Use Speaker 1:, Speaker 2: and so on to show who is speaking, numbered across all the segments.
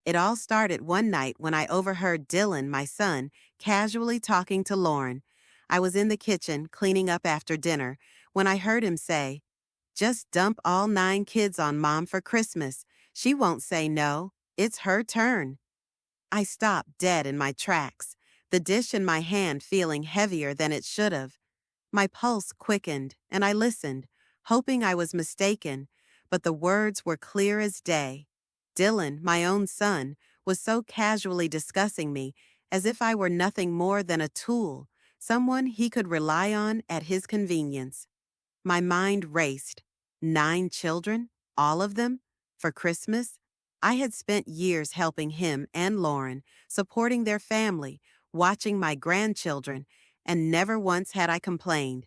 Speaker 1: It all started one night when I overheard Dylan, my son, casually talking to Lauren. I was in the kitchen cleaning up after dinner when I heard him say, "Just dump all 9 kids on Mom for Christmas. She won't say no. It's her turn." I stopped dead in my tracks, the dish in my hand feeling heavier than it should have. My pulse quickened, and I listened, hoping I was mistaken, but the words were clear as day. Dylan, my own son, was so casually discussing me as if I were nothing more than a tool, someone he could rely on at his convenience. My mind raced. 9 children? All of them? For Christmas? I had spent years helping him and Lauren, supporting their family, watching my grandchildren, and never once had I complained.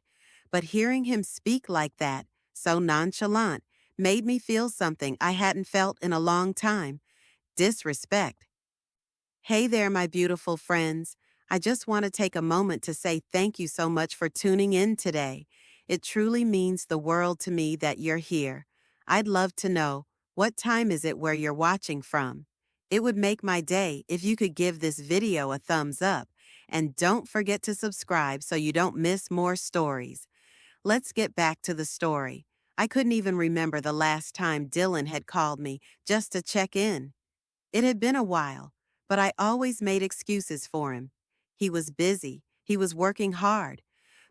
Speaker 1: But hearing him speak like that, so nonchalant, made me feel something I hadn't felt in a long time: disrespect. Hey there, my beautiful friends. I just want to take a moment to say thank you so much for tuning in today. It truly means the world to me that you're here. I'd love to know, what time is it where you're watching from? It would make my day if you could give this video a thumbs up. And don't forget to subscribe so you don't miss more stories. Let's get back to the story. I couldn't even remember the last time Dylan had called me just to check in. It had been a while, but I always made excuses for him. He was busy. He was working hard.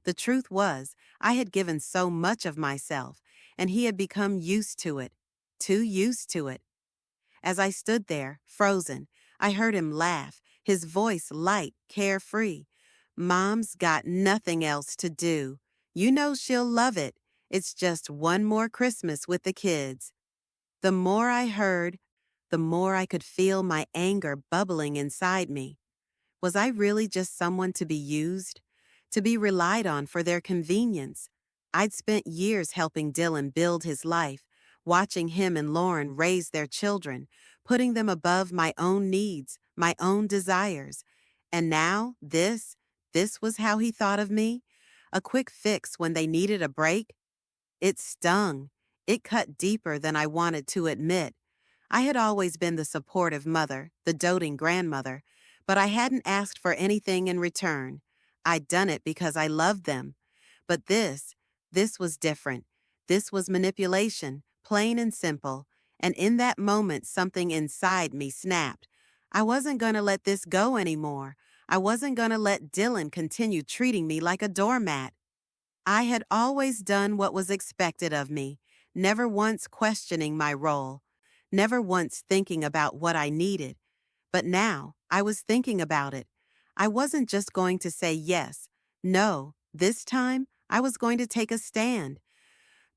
Speaker 1: The truth was, I had given so much of myself, and he had become used to it. Too used to it. As I stood there, frozen, I heard him laugh, his voice light, carefree. "Mom's got nothing else to do. You know she'll love it. It's just one more Christmas with the kids." The more I heard, the more I could feel my anger bubbling inside me. Was I really just someone to be used? To be relied on for their convenience? I'd spent years helping Dylan build his life, watching him and Lauren raise their children, putting them above my own needs, my own desires. And now, this was how he thought of me? A quick fix when they needed a break? It stung. It cut deeper than I wanted to admit. I had always been the supportive mother, the doting grandmother, but I hadn't asked for anything in return. I'd done it because I loved them. But this was different. This was manipulation, plain and simple. And in that moment, something inside me snapped. I wasn't going to let this go anymore. I wasn't going to let Dylan continue treating me like a doormat. I had always done what was expected of me, never once questioning my role, never once thinking about what I needed. But now, I was thinking about it. I wasn't just going to say yes. No, this time, I was going to take a stand.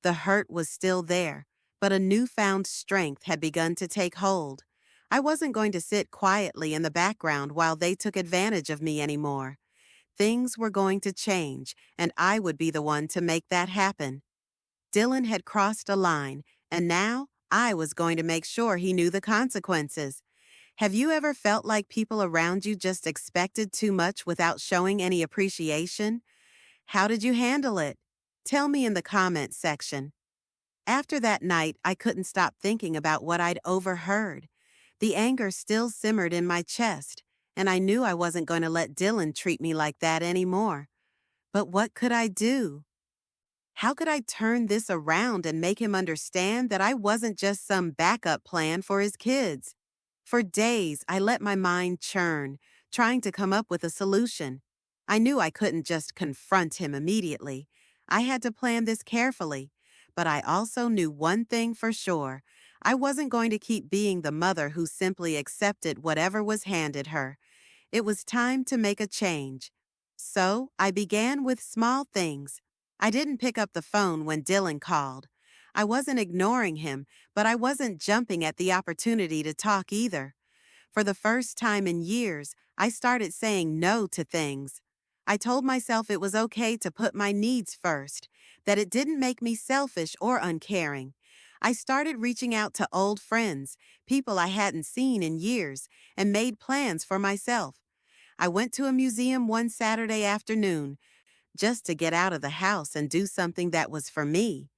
Speaker 1: The hurt was still there, but a newfound strength had begun to take hold. I wasn't going to sit quietly in the background while they took advantage of me anymore. Things were going to change, and I would be the one to make that happen. Dylan had crossed a line, and now I was going to make sure he knew the consequences. Have you ever felt like people around you just expected too much without showing any appreciation? How did you handle it? Tell me in the comments section. After that night, I couldn't stop thinking about what I'd overheard. The anger still simmered in my chest, and I knew I wasn't going to let Dylan treat me like that anymore. But what could I do? How could I turn this around and make him understand that I wasn't just some backup plan for his kids? For days, I let my mind churn, trying to come up with a solution. I knew I couldn't just confront him immediately. I had to plan this carefully. But I also knew one thing for sure. I wasn't going to keep being the mother who simply accepted whatever was handed her. It was time to make a change. So I began with small things. I didn't pick up the phone when Dylan called. I wasn't ignoring him, but I wasn't jumping at the opportunity to talk either. For the first time in years, I started saying no to things. I told myself it was okay to put my needs first, that it didn't make me selfish or uncaring. I started reaching out to old friends, people I hadn't seen in years, and made plans for myself. I went to a museum one Saturday afternoon just to get out of the house and do something that was for me.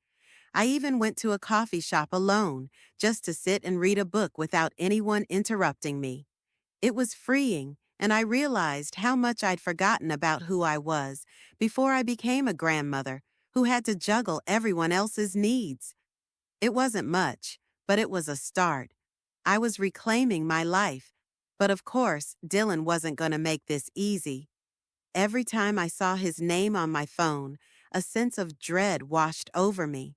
Speaker 1: I even went to a coffee shop alone, just to sit and read a book without anyone interrupting me. It was freeing, and I realized how much I'd forgotten about who I was before I became a grandmother who had to juggle everyone else's needs. It wasn't much, but it was a start. I was reclaiming my life. But of course, Dylan wasn't going to make this easy. Every time I saw his name on my phone, a sense of dread washed over me.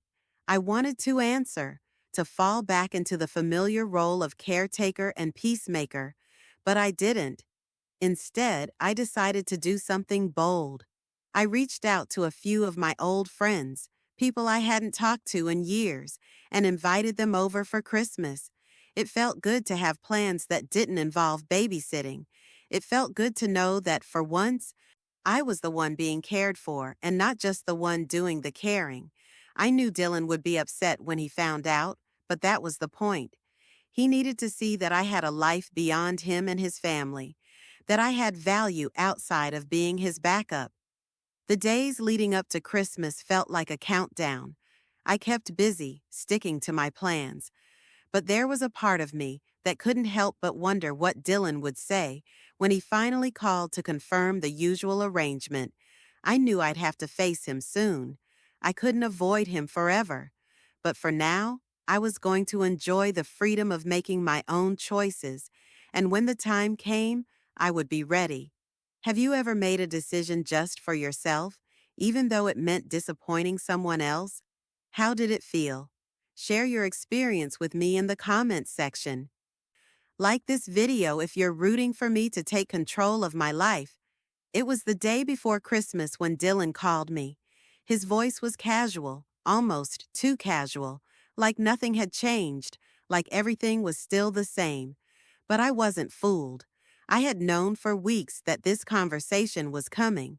Speaker 1: I wanted to answer, to fall back into the familiar role of caretaker and peacemaker, but I didn't. Instead, I decided to do something bold. I reached out to a few of my old friends, people I hadn't talked to in years, and invited them over for Christmas. It felt good to have plans that didn't involve babysitting. It felt good to know that for once, I was the one being cared for and not just the one doing the caring. I knew Dylan would be upset when he found out, but that was the point. He needed to see that I had a life beyond him and his family, that I had value outside of being his backup. The days leading up to Christmas felt like a countdown. I kept busy, sticking to my plans. But there was a part of me that couldn't help but wonder what Dylan would say when he finally called to confirm the usual arrangement. I knew I'd have to face him soon. I couldn't avoid him forever. But for now, I was going to enjoy the freedom of making my own choices, and when the time came, I would be ready. Have you ever made a decision just for yourself, even though it meant disappointing someone else? How did it feel? Share your experience with me in the comments section. Like this video if you're rooting for me to take control of my life. It was the day before Christmas when Dylan called me. His voice was casual, almost too casual, like nothing had changed, like everything was still the same. But I wasn't fooled. I had known for weeks that this conversation was coming.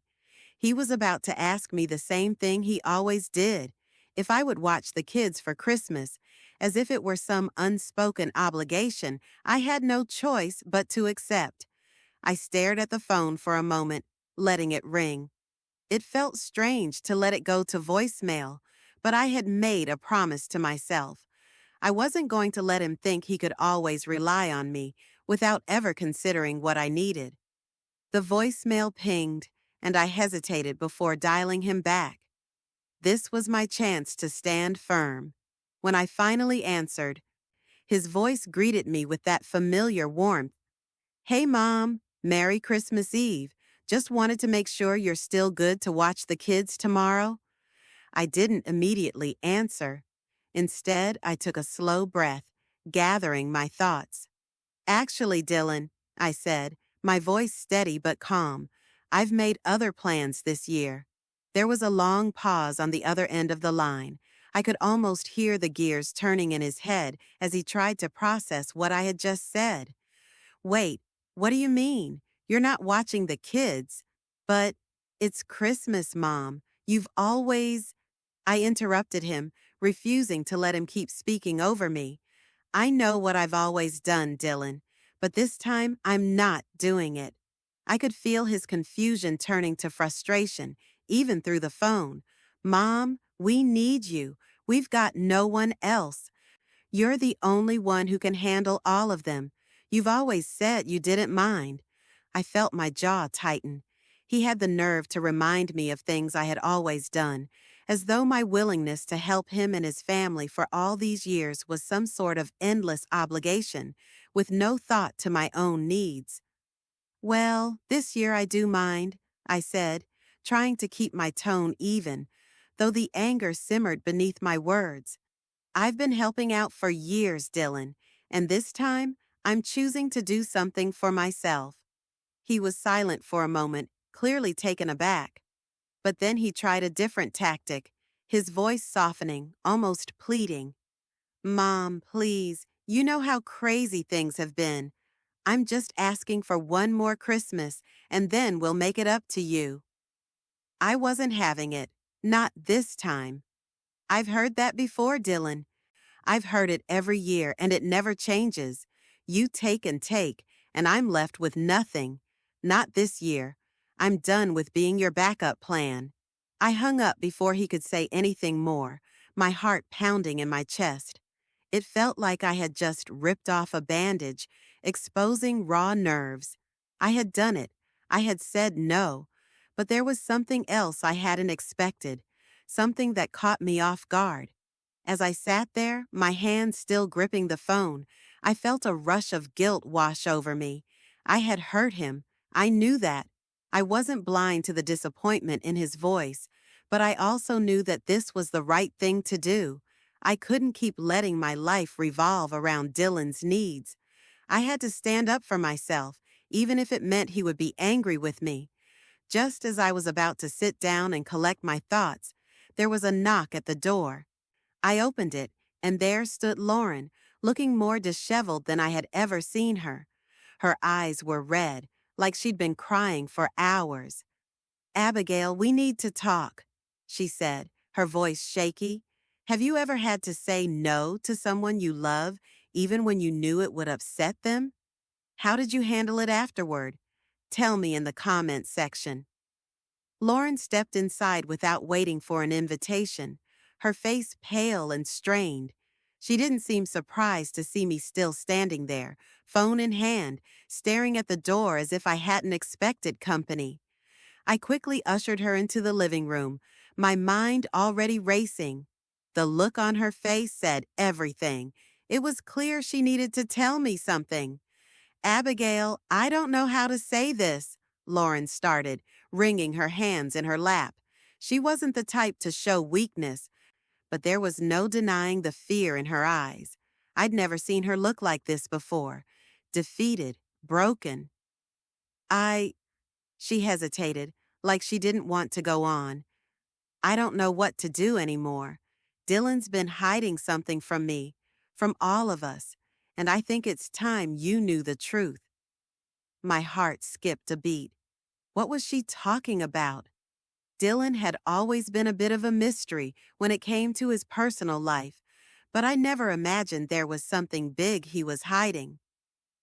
Speaker 1: He was about to ask me the same thing he always did, if I would watch the kids for Christmas, as if it were some unspoken obligation I had no choice but to accept. I stared at the phone for a moment, letting it ring. It felt strange to let it go to voicemail, but I had made a promise to myself. I wasn't going to let him think he could always rely on me without ever considering what I needed. The voicemail pinged, and I hesitated before dialing him back. This was my chance to stand firm. When I finally answered, his voice greeted me with that familiar warmth. "Hey, Mom, Merry Christmas Eve. Just wanted to make sure you're still good to watch the kids tomorrow." I didn't immediately answer. Instead, I took a slow breath, gathering my thoughts. "Actually, Dylan," I said, my voice steady but calm, "I've made other plans this year." There was a long pause on the other end of the line. I could almost hear the gears turning in his head as he tried to process what I had just said. "Wait, what do you mean? You're not watching the kids?" "But it's Christmas, Mom. You've always—" I interrupted him, refusing to let him keep speaking over me. "I know what I've always done, Dylan, but this time I'm not doing it." I could feel his confusion turning to frustration, even through the phone. "Mom, we need you. We've got no one else. You're the only one who can handle all of them. You've always said you didn't mind." I felt my jaw tighten. He had the nerve to remind me of things I had always done, as though my willingness to help him and his family for all these years was some sort of endless obligation, with no thought to my own needs. "Well, this year I do mind," I said, trying to keep my tone even, though the anger simmered beneath my words. "I've been helping out for years, Dylan, and this time I'm choosing to do something for myself." He was silent for a moment, clearly taken aback. But then he tried a different tactic, his voice softening, almost pleading. "Mom, please, you know how crazy things have been. I'm just asking for one more Christmas, and then we'll make it up to you." I wasn't having it. Not this time. "I've heard that before, Dylan. I've heard it every year, and it never changes. You take, and I'm left with nothing. Not this year. I'm done with being your backup plan." I hung up before he could say anything more, my heart pounding in my chest. It felt like I had just ripped off a bandage, exposing raw nerves. I had done it. I had said no. But there was something else I hadn't expected, something that caught me off guard. As I sat there, my hands still gripping the phone, I felt a rush of guilt wash over me. I had hurt him. I knew that. I wasn't blind to the disappointment in his voice, but I also knew that this was the right thing to do. I couldn't keep letting my life revolve around Dylan's needs. I had to stand up for myself, even if it meant he would be angry with me. Just as I was about to sit down and collect my thoughts, there was a knock at the door. I opened it, and there stood Lauren, looking more disheveled than I had ever seen her. Her eyes were red, like she'd been crying for hours. "Abigail, we need to talk," she said, her voice shaky. "Have you ever had to say no to someone you love, even when you knew it would upset them? How did you handle it afterward? Tell me in the comments section." Lauren stepped inside without waiting for an invitation, her face pale and strained. She didn't seem surprised to see me still standing there, phone in hand, staring at the door as if I hadn't expected company. I quickly ushered her into the living room, my mind already racing. The look on her face said everything. It was clear she needed to tell me something. "Abigail, I don't know how to say this," Lauren started, wringing her hands in her lap. She wasn't the type to show weakness, but there was no denying the fear in her eyes. I'd never seen her look like this before. Defeated, broken. I, she hesitated, like she didn't want to go on. "I don't know what to do anymore. Dylan's been hiding something from me, from all of us, and I think it's time you knew the truth." My heart skipped a beat. What was she talking about? Dylan had always been a bit of a mystery when it came to his personal life, but I never imagined there was something big he was hiding.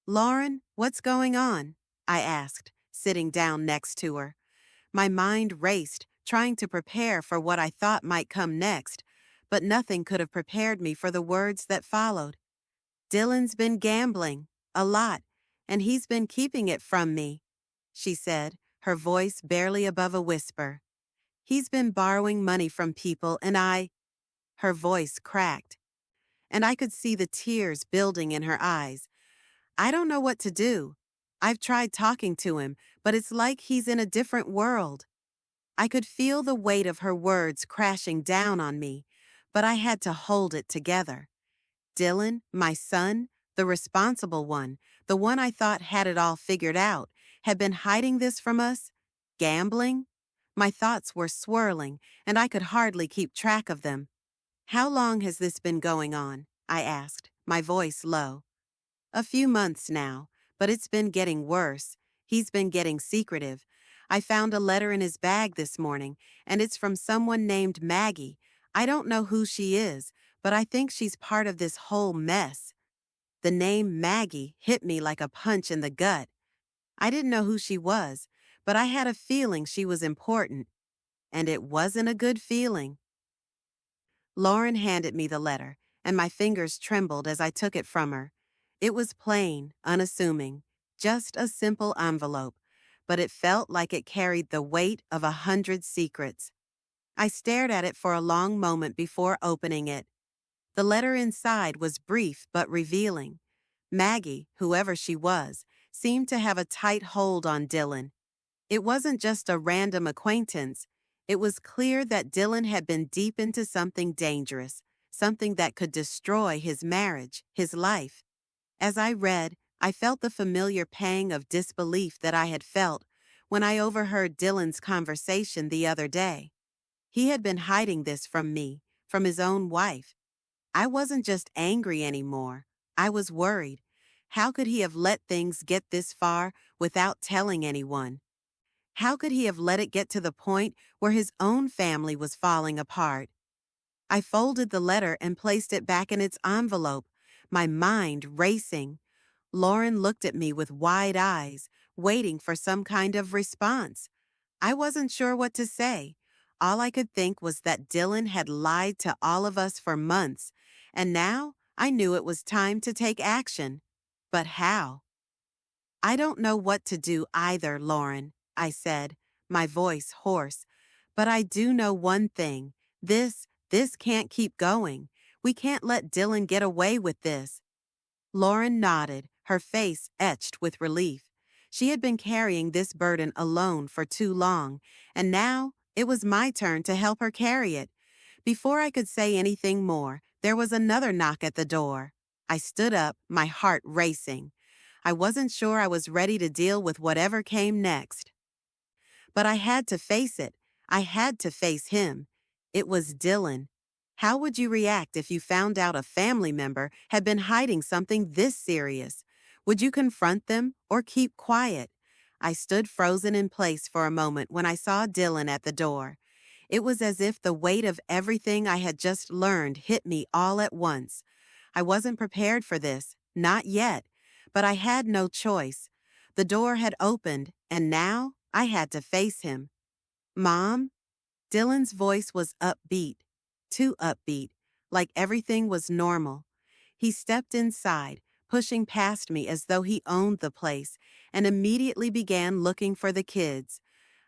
Speaker 1: "Lauren, what's going on?" I asked, sitting down next to her. My mind raced, trying to prepare for what I thought might come next, but nothing could have prepared me for the words that followed. "Dylan's been gambling, a lot, and he's been keeping it from me," she said, her voice barely above a whisper. "He's been borrowing money from people and her voice cracked, and I could see the tears building in her eyes. "I don't know what to do. I've tried talking to him, but it's like he's in a different world." I could feel the weight of her words crashing down on me, but I had to hold it together. Dylan, my son, the responsible one, the one I thought had it all figured out, had been hiding this from us? Gambling? My thoughts were swirling, and I could hardly keep track of them. "How long has this been going on?" I asked, my voice low. "A few months now, but it's been getting worse. He's been getting secretive. I found a letter in his bag this morning, and it's from someone named Maggie. I don't know who she is, but I think she's part of this whole mess." The name Maggie hit me like a punch in the gut. I didn't know who she was, but I had a feeling she was important, and it wasn't a good feeling. Lauren handed me the letter, and my fingers trembled as I took it from her. It was plain, unassuming, just a simple envelope, but it felt like it carried the weight of 100 secrets. I stared at it for a long moment before opening it. The letter inside was brief but revealing. Maggie, whoever she was, seemed to have a tight hold on Dylan. It wasn't just a random acquaintance. It was clear that Dylan had been deep into something dangerous, something that could destroy his marriage, his life. As I read, I felt the familiar pang of disbelief that I had felt when I overheard Dylan's conversation the other day. He had been hiding this from me, from his own wife. I wasn't just angry anymore. I was worried. How could he have let things get this far without telling anyone? How could he have let it get to the point where his own family was falling apart? I folded the letter and placed it back in its envelope, my mind racing. Lauren looked at me with wide eyes, waiting for some kind of response. I wasn't sure what to say. All I could think was that Dylan had lied to all of us for months, and now I knew it was time to take action. But how? I don't know what to do either, Lauren, I said, my voice hoarse. But I do know one thing. This can't keep going. We can't let Dylan get away with this. Lauren nodded, her face etched with relief. She had been carrying this burden alone for too long, and now it was my turn to help her carry it. Before I could say anything more, there was another knock at the door. I stood up, my heart racing. I wasn't sure I was ready to deal with whatever came next. But I had to face it. I had to face him. It was Dylan. How would you react if you found out a family member had been hiding something this serious? Would you confront them or keep quiet? I stood frozen in place for a moment when I saw Dylan at the door. It was as if the weight of everything I had just learned hit me all at once. I wasn't prepared for this, not yet, but I had no choice. The door had opened, and now I had to face him. Mom? Dylan's voice was upbeat, too upbeat, like everything was normal. He stepped inside, pushing past me as though he owned the place, and immediately began looking for the kids.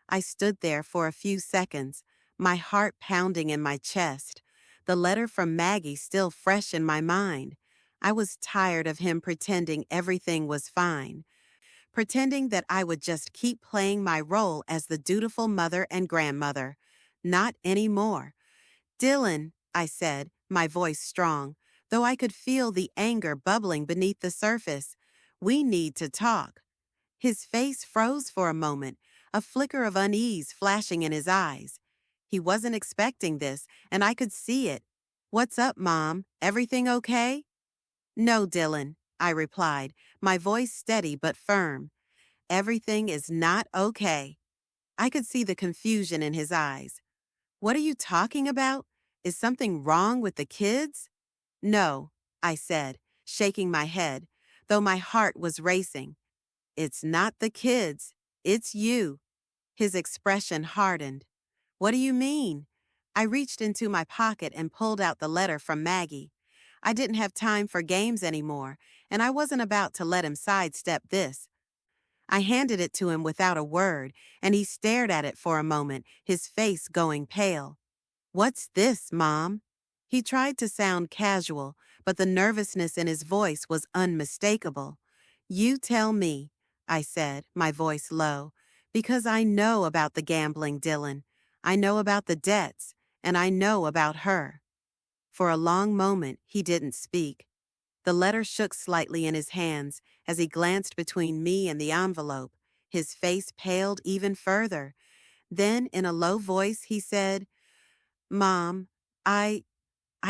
Speaker 1: I stood there for a few seconds, my heart pounding in my chest, the letter from Maggie still fresh in my mind. I was tired of him pretending everything was fine, pretending that I would just keep playing my role as the dutiful mother and grandmother. Not anymore. Dylan, I said, my voice strong, though I could feel the anger bubbling beneath the surface. We need to talk. His face froze for a moment, a flicker of unease flashing in his eyes. He wasn't expecting this, and I could see it. What's up, Mom? Everything okay? No, Dylan, I replied, my voice steady but firm. Everything is not okay. I could see the confusion in his eyes. What are you talking about? Is something wrong with the kids? No, I said, shaking my head, though my heart was racing. It's not the kids. It's you. His expression hardened. What do you mean? I reached into my pocket and pulled out the letter from Maggie. I didn't have time for games anymore, and I wasn't about to let him sidestep this. I handed it to him without a word, and he stared at it for a moment, his face going pale. What's this, Mom? He tried to sound casual, but the nervousness in his voice was unmistakable. You tell me, I said, my voice low, because I know about the gambling, Dylan. I know about the debts, and I know about her. For a long moment, he didn't speak. The letter shook slightly in his hands as he glanced between me and the envelope. His face paled even further. Then, in a low voice, he said, Mom, I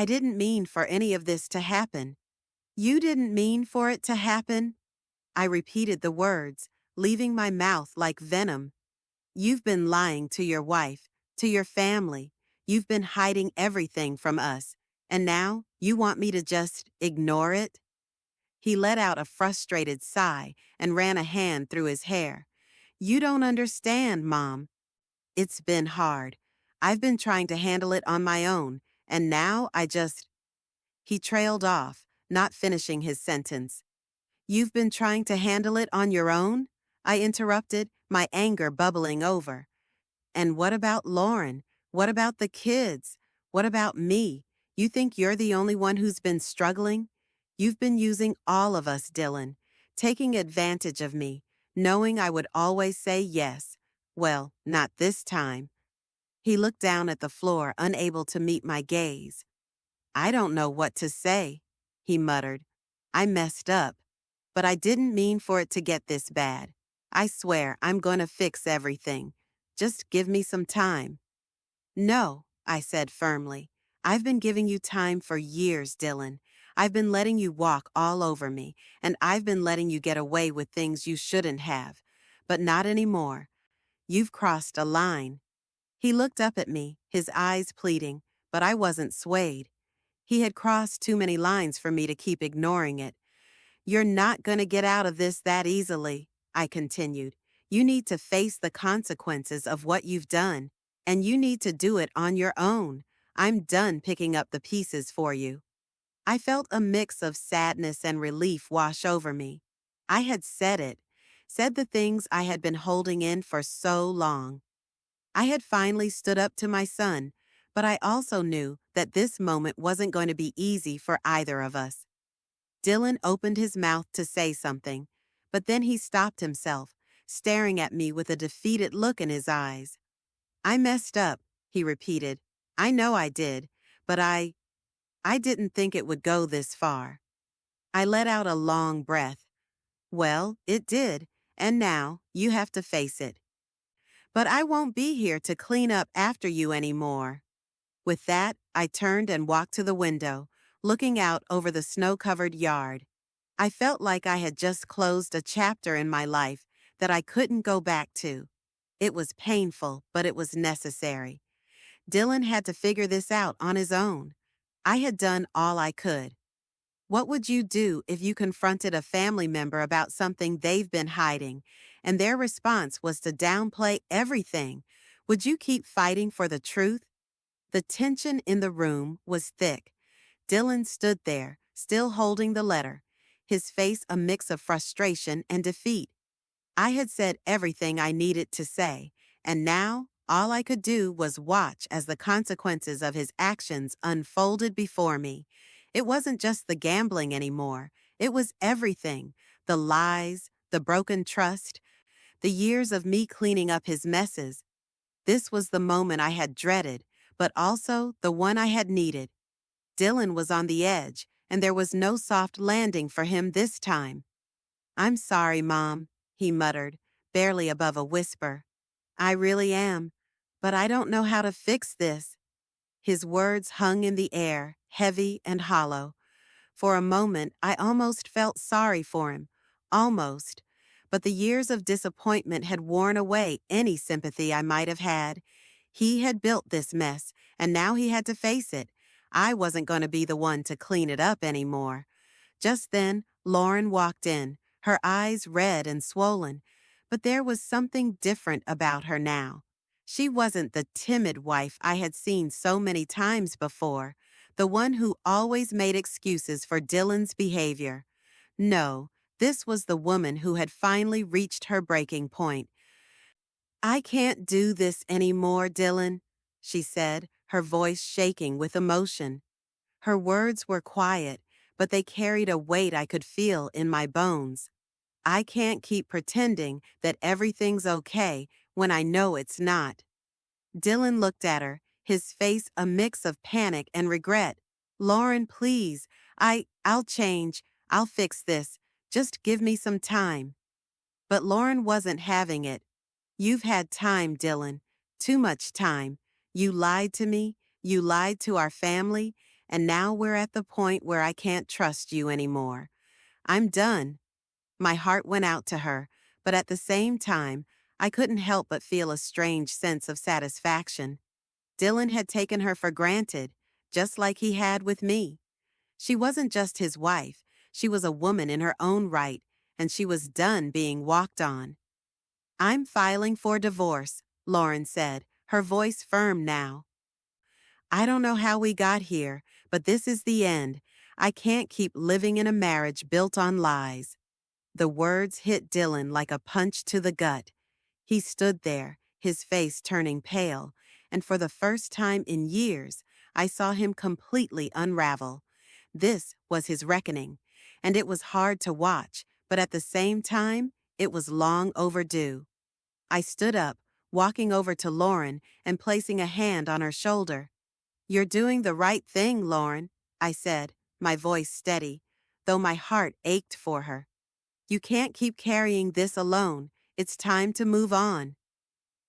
Speaker 1: didn't mean for any of this to happen. You didn't mean for it to happen? I repeated the words, leaving my mouth like venom. You've been lying to your wife, to your family. You've been hiding everything from us. And now you want me to just ignore it? He let out a frustrated sigh and ran a hand through his hair. You don't understand, Mom. It's been hard. I've been trying to handle it on my own, and now I just... He trailed off, not finishing his sentence. You've been trying to handle it on your own? I interrupted, my anger bubbling over. And what about Lauren? What about the kids? What about me? You think you're the only one who's been struggling? You've been using all of us, Dylan, taking advantage of me, knowing I would always say yes. Well, not this time. He looked down at the floor, unable to meet my gaze. I don't know what to say, he muttered. I messed up, but I didn't mean for it to get this bad. I swear I'm going to fix everything. Just give me some time. No, I said firmly. I've been giving you time for years, Dylan. I've been letting you walk all over me, and I've been letting you get away with things you shouldn't have. But not anymore. You've crossed a line. He looked up at me, his eyes pleading, but I wasn't swayed. He had crossed too many lines for me to keep ignoring it. You're not going to get out of this that easily, I continued. You need to face the consequences of what you've done. and you need to do it on your own. I'm done picking up the pieces for you." I felt a mix of sadness and relief wash over me. I had said it, said the things I had been holding in for so long. I had finally stood up to my son, but I also knew that this moment wasn't going to be easy for either of us. Dylan opened his mouth to say something, but then he stopped himself, staring at me with a defeated look in his eyes. "I messed up," he repeated. "I know I did, but I didn't think it would go this far." I let out a long breath. "Well, it did, and now you have to face it. But I won't be here to clean up after you anymore." With that, I turned and walked to the window, looking out over the snow-covered yard. I felt like I had just closed a chapter in my life that I couldn't go back to. It was painful, but it was necessary. Dylan had to figure this out on his own. I had done all I could. What would you do if you confronted a family member about something they've been hiding, and their response was to downplay everything? Would you keep fighting for the truth? The tension in the room was thick. Dylan stood there, still holding the letter, his face a mix of frustration and defeat. I had said everything I needed to say, and now all I could do was watch as the consequences of his actions unfolded before me. It wasn't just the gambling anymore. It was everything: the lies, the broken trust, the years of me cleaning up his messes. This was the moment I had dreaded, but also the one I had needed. Dylan was on the edge, and there was no soft landing for him this time. "I'm sorry, Mom," he muttered, barely above a whisper. "I really am, but I don't know how to fix this." His words hung in the air, heavy and hollow. For a moment, I almost felt sorry for him. Almost. But the years of disappointment had worn away any sympathy I might have had. He had built this mess, and now he had to face it. I wasn't going to be the one to clean it up anymore. Just then, Lauren walked in, her eyes red and swollen. But there was something different about her now. She wasn't the timid wife I had seen so many times before, the one who always made excuses for Dylan's behavior. No, this was the woman who had finally reached her breaking point. "I can't do this anymore, Dylan," she said, her voice shaking with emotion. Her words were quiet, but they carried a weight I could feel in my bones. "I can't keep pretending that everything's okay when I know it's not." Dylan looked at her, his face a mix of panic and regret. "Lauren, please. I'll change. I'll fix this. Just give me some time." But Lauren wasn't having it. "You've had time, Dylan. Too much time. You lied to me. You lied to our family. And now we're at the point where I can't trust you anymore. I'm done." My heart went out to her, but at the same time, I couldn't help but feel a strange sense of satisfaction. Dylan had taken her for granted, just like he had with me. She wasn't just his wife, she was a woman in her own right, and she was done being walked on. "I'm filing for divorce," Lauren said, her voice firm now. "I don't know how we got here, but this is the end. I can't keep living in a marriage built on lies." The words hit Dylan like a punch to the gut. He stood there, his face turning pale, and for the first time in years, I saw him completely unravel. This was his reckoning, and it was hard to watch, but at the same time, it was long overdue. I stood up, walking over to Lauren and placing a hand on her shoulder. "You're doing the right thing, Lauren," I said, my voice steady, though my heart ached for her. "You can't keep carrying this alone. It's time to move on."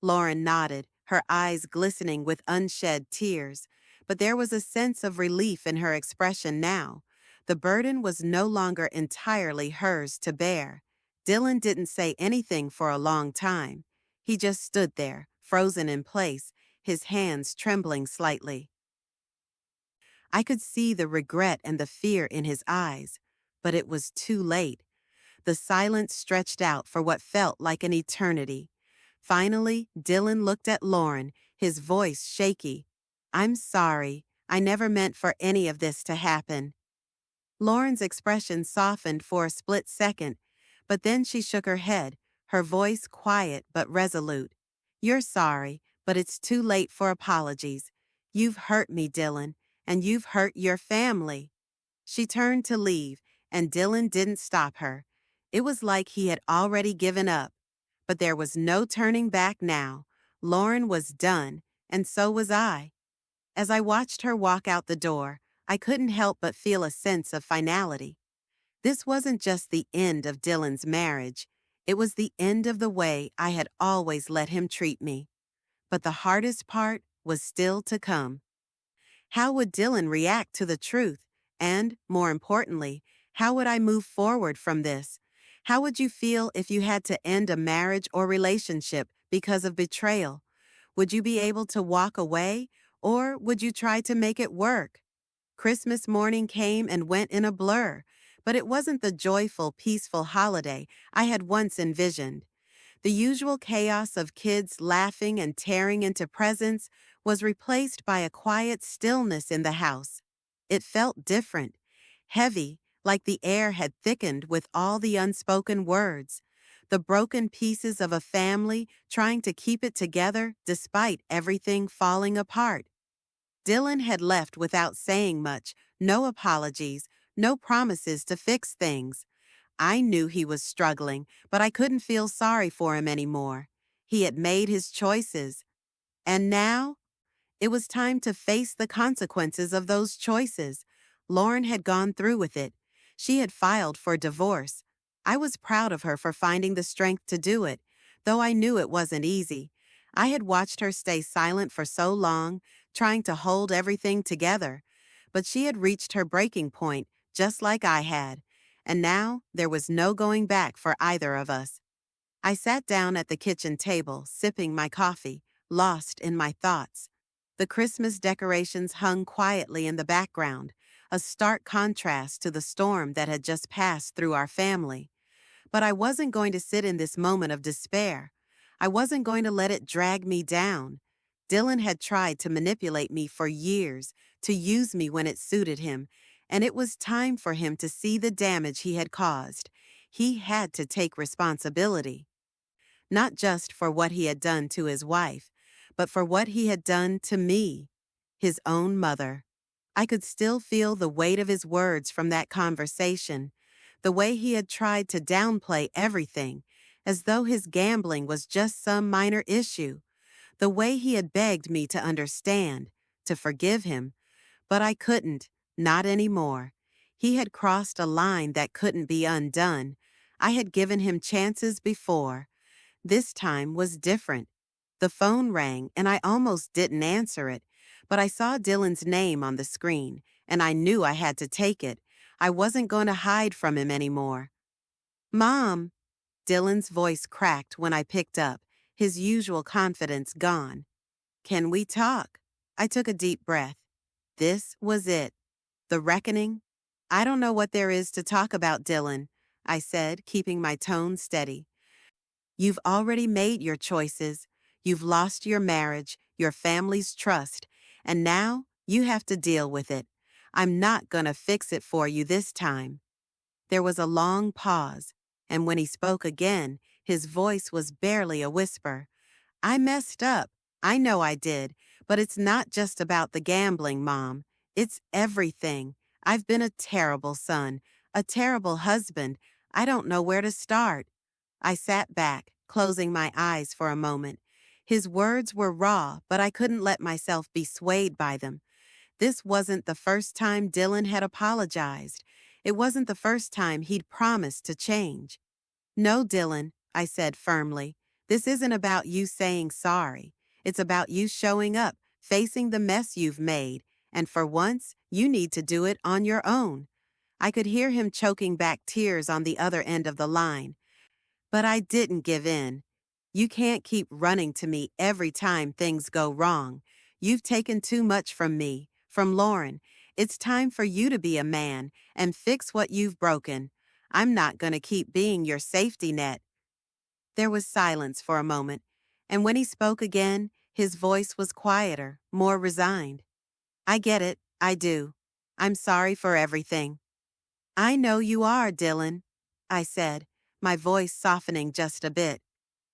Speaker 1: Lauren nodded, her eyes glistening with unshed tears, but there was a sense of relief in her expression now. The burden was no longer entirely hers to bear. Dylan didn't say anything for a long time. He just stood there, frozen in place, his hands trembling slightly. I could see the regret and the fear in his eyes, but it was too late. The silence stretched out for what felt like an eternity. Finally, Dylan looked at Lauren, his voice shaky. "I'm sorry. I never meant for any of this to happen." Lauren's expression softened for a split second, but then she shook her head, her voice quiet but resolute. "You're sorry, but it's too late for apologies. You've hurt me, Dylan, and you've hurt your family." She turned to leave, and Dylan didn't stop her. It was like he had already given up. But there was no turning back now. Lauren was done, and so was I. As I watched her walk out the door, I couldn't help but feel a sense of finality. This wasn't just the end of Dylan's marriage, it was the end of the way I had always let him treat me. But the hardest part was still to come. How would Dylan react to the truth? And, more importantly, how would I move forward from this? How would you feel if you had to end a marriage or relationship because of betrayal? Would you be able to walk away, or would you try to make it work? Christmas morning came and went in a blur, but it wasn't the joyful, peaceful holiday I had once envisioned. The usual chaos of kids laughing and tearing into presents was replaced by a quiet stillness in the house. It felt different, heavy, like the air had thickened with all the unspoken words, the broken pieces of a family trying to keep it together despite everything falling apart. Dylan had left without saying much, no apologies, no promises to fix things. I knew he was struggling, but I couldn't feel sorry for him anymore. He had made his choices. And now, it was time to face the consequences of those choices. Lauren had gone through with it. She had filed for divorce. I was proud of her for finding the strength to do it, though I knew it wasn't easy. I had watched her stay silent for so long, trying to hold everything together. But she had reached her breaking point, just like I had. And now there was no going back for either of us. I sat down at the kitchen table, sipping my coffee, lost in my thoughts. The Christmas decorations hung quietly in the background, a stark contrast to the storm that had just passed through our family. But I wasn't going to sit in this moment of despair. I wasn't going to let it drag me down. Dylan had tried to manipulate me for years, to use me when it suited him, and it was time for him to see the damage he had caused. He had to take responsibility, not just for what he had done to his wife, but for what he had done to me, his own mother. I could still feel the weight of his words from that conversation, the way he had tried to downplay everything, as though his gambling was just some minor issue, the way he had begged me to understand, to forgive him, but I couldn't, not anymore. He had crossed a line that couldn't be undone. I had given him chances before. This time was different. The phone rang and I almost didn't answer it, but I saw Dylan's name on the screen, and I knew I had to take it. I wasn't going to hide from him anymore. "Mom!" Dylan's voice cracked when I picked up, his usual confidence gone. "Can we talk?" I took a deep breath. This was it. The reckoning? "I don't know what there is to talk about, Dylan," I said, keeping my tone steady. "You've already made your choices. You've lost your marriage, your family's trust, and now you have to deal with it. I'm not gonna fix it for you this time." There was a long pause, and when he spoke again, his voice was barely a whisper. "I messed up. I know I did, but it's not just about the gambling, Mom. It's everything. I've been a terrible son, a terrible husband. I don't know where to start." I sat back, closing my eyes for a moment. His words were raw, but I couldn't let myself be swayed by them. This wasn't the first time Dylan had apologized. It wasn't the first time he'd promised to change. "No, Dylan," I said firmly. "This isn't about you saying sorry. It's about you showing up, facing the mess you've made, and for once, you need to do it on your own." I could hear him choking back tears on the other end of the line. But I didn't give in. "You can't keep running to me every time things go wrong. You've taken too much from me, from Lauren. It's time for you to be a man and fix what you've broken. I'm not going to keep being your safety net." There was silence for a moment, and when he spoke again, His voice was quieter, more resigned. I get it, I do. I'm sorry for everything. I know you are, Dylan, I said, my voice softening just a bit.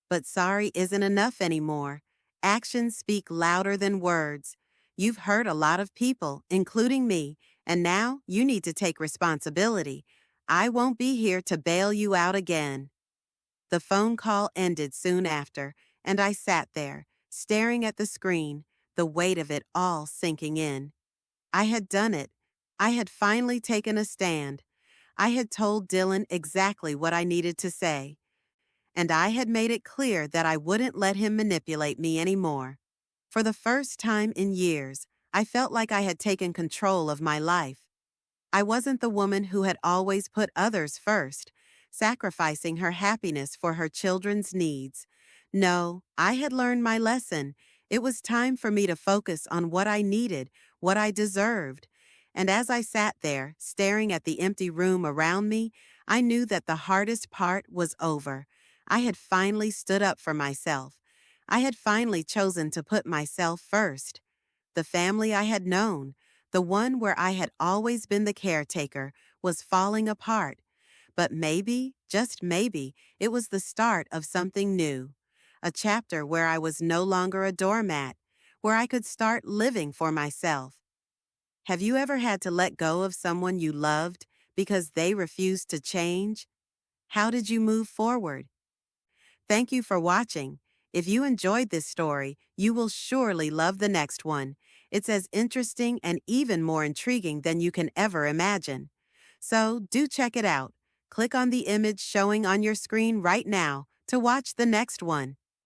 Speaker 1: But sorry isn't enough anymore. Actions speak louder than words. You've hurt a lot of people, including me, and now you need to take responsibility. I won't be here to bail you out again. The phone call ended soon after, and I sat there, staring at the screen, the weight of it all sinking in. I had done it. I had finally taken a stand. I had told Dylan exactly what I needed to say, and I had made it clear that I wouldn't let him manipulate me anymore. For the first time in years, I felt like I had taken control of my life. I wasn't the woman who had always put others first, sacrificing her happiness for her children's needs. No, I had learned my lesson. It was time for me to focus on what I needed, what I deserved. And as I sat there, staring at the empty room around me, I knew that the hardest part was over. I had finally stood up for myself. I had finally chosen to put myself first. The family I had known, the one where I had always been the caretaker, was falling apart. But maybe, just maybe, it was the start of something new. A chapter where I was no longer a doormat, where I could start living for myself. Have you ever had to let go of someone you loved because they refused to change? How did you move forward? Thank you for watching. If you enjoyed this story, you will surely love the next one. It's as interesting and even more intriguing than you can ever imagine. So do check it out. Click on the image showing on your screen right now to watch the next one.